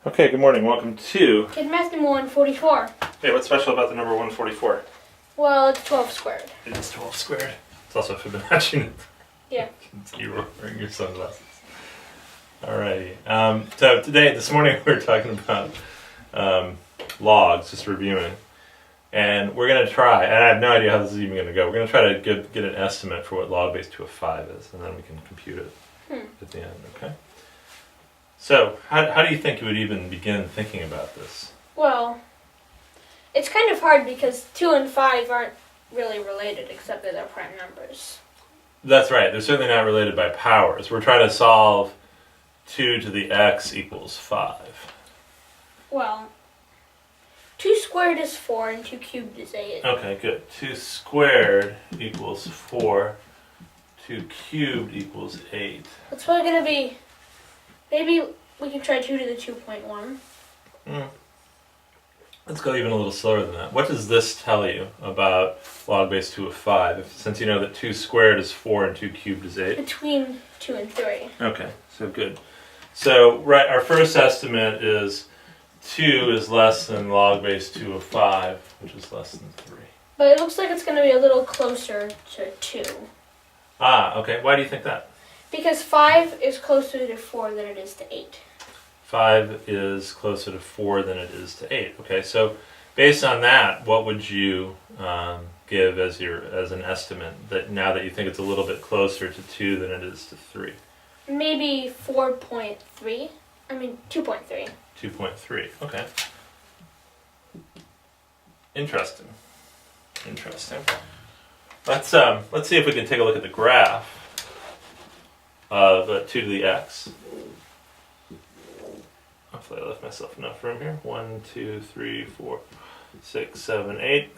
Okay, good morning. Welcome to KidMath144. Hey, what's special about the number 144? Well, it's 12 squared. It is 12 squared. It's also Fibonacci. Yeah. You were wearing your sunglasses. Alrighty. So this morning, we're talking about logs, just reviewing. And we're going to try, and I have no idea how this is even going to go, we're going to try to get an estimate for what log base 2 of 5 is, and then we can compute it at the end, okay? So, how do you think you would even begin thinking about this? Well, it's kind of hard because 2 and 5 aren't really related except that they're prime numbers. That's right. They're certainly not related by powers. We're trying to solve 2 to the x equals 5. Well, 2 squared is 4 and 2 cubed is 8. Okay, good. 2 squared equals 4. 2 cubed equals 8. That's probably going to be... Maybe we can try 2 to the 2.1. Let's go even a little slower than that. What does this tell you about log base 2 of 5? Since you know that 2 squared is 4 and 2 cubed is 8. Between 2 and 3. Okay, so good. So, right, our first estimate is 2 is less than log base 2 of 5, which is less than 3. But it looks like it's going to be a little closer to 2. Ah, okay. Why do you think that? Because 5 is closer to 4 than it is to 8. 5 is closer to 4 than it is to 8. Okay, so based on that, what would you give as an estimate that now that you think it's a little bit closer to 2 than it is to 3? Maybe 4.3. 2.3. 2.3. Okay. Interesting. Let's see if we can take a look at the graph of 2 to the x. Hopefully I left myself enough room here. 1, 2, 3, 4, 6, 7, 8.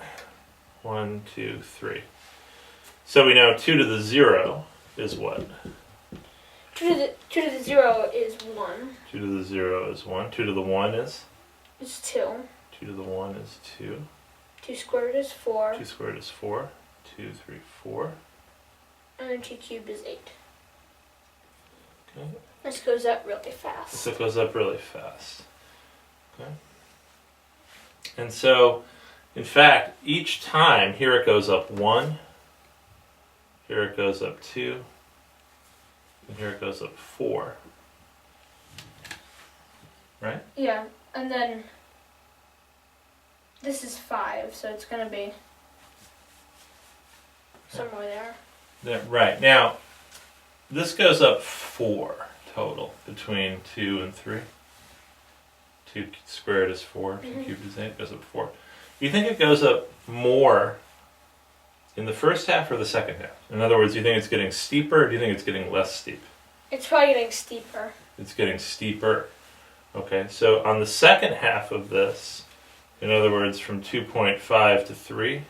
1, 2, 3. So we know 2 to the 0 is what? 2 to the 0 is 1. 2 to the 0 is 1. 2 to the 1 is? It's 2. 2 to the 1 is 2. 2 squared is 4. 2 squared is 4. 2, 3, 4. And then 2 cubed is 8. Okay. This goes up really fast. So it goes up really fast. Okay. And so, in fact, each time, here it goes up 1, here it goes up 2, and here it goes up 4. Right? Yeah, and then this is 5, so it's going to be somewhere there. Right. Now, this goes up 4 total between 2 and 3. 2 squared is 4, 2 cubed is 8, it goes up 4. Do you think it goes up more in the first half or the second half? In other words, do you think it's getting steeper or do you think it's getting less steep? It's probably getting steeper. It's getting steeper. Okay, so on the second half of this, in other words, from 2.5 to 3,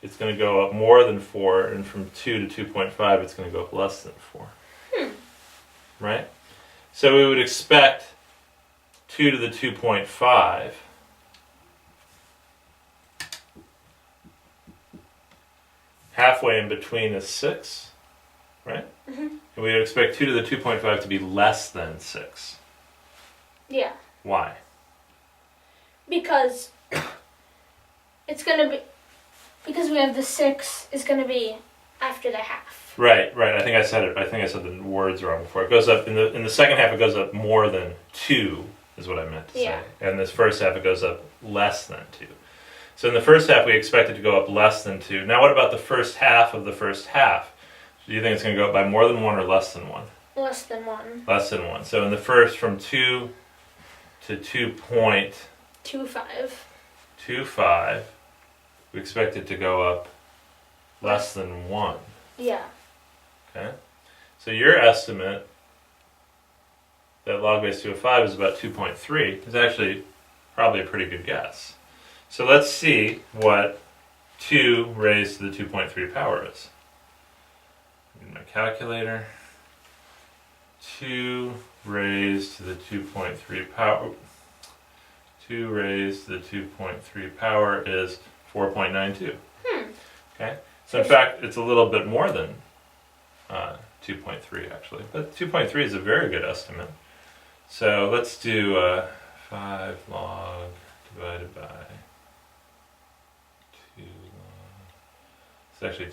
it's going to go up more than 4, and from 2 to 2.5, it's going to go up less than 4. Right? So we would expect 2 to the 2.5 halfway in between is 6, right? And we would expect 2 to the 2.5 to be less than 6. Yeah. Why? Because it's going to be... Because we have the 6 is going to be after the half. Right. I think I said it. I think I said the words wrong before. It goes up in the second half. It goes up more than 2 is what I meant to say. And this first half it goes up less than 2. So in the first half we expect it to go up less than 2. Now what about the first half of the first half? Do you think it's going to go up by more than 1 or less than 1? Less than 1. Less than 1. So in the first, from 2 to 2.25, we expect it to go up less than 1. Yeah. Okay? So your estimate that log base 2 of 5 is about 2.3 is actually probably a pretty good guess. So let's see what 2 raised to the 2.3 power is. Get my calculator. 2 raised to the 2.3 power. 2 raised to the 2.3 power is 4.92. Okay? So in fact, it's a little bit more than 2.3 actually. But 2.3 is a very good estimate So let's do 5 log divided by 2 log. It's actually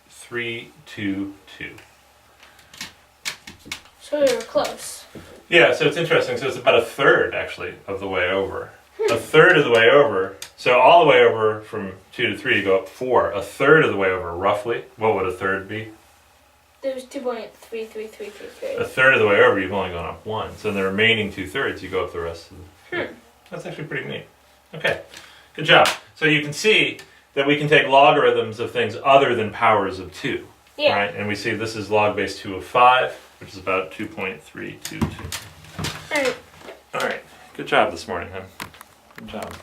2.322. So we were close. Yeah, so it's interesting. So it's about a third, actually, of the way over. A third of the way over. So all the way over from 2 to 3, you go up 4. A third of the way over, roughly. What would a third be? There was 2.33333. A third of the way over, you've only gone up 1. So in the remaining 2/3, you go up the rest of the... That's actually pretty neat. Okay, good job. So you can see that we can take logarithms of things other than powers of 2. Yeah. Right? And we see this is log base 2 of 5, which is about 2.322. Alright. All right. Good job this morning, huh? Good job.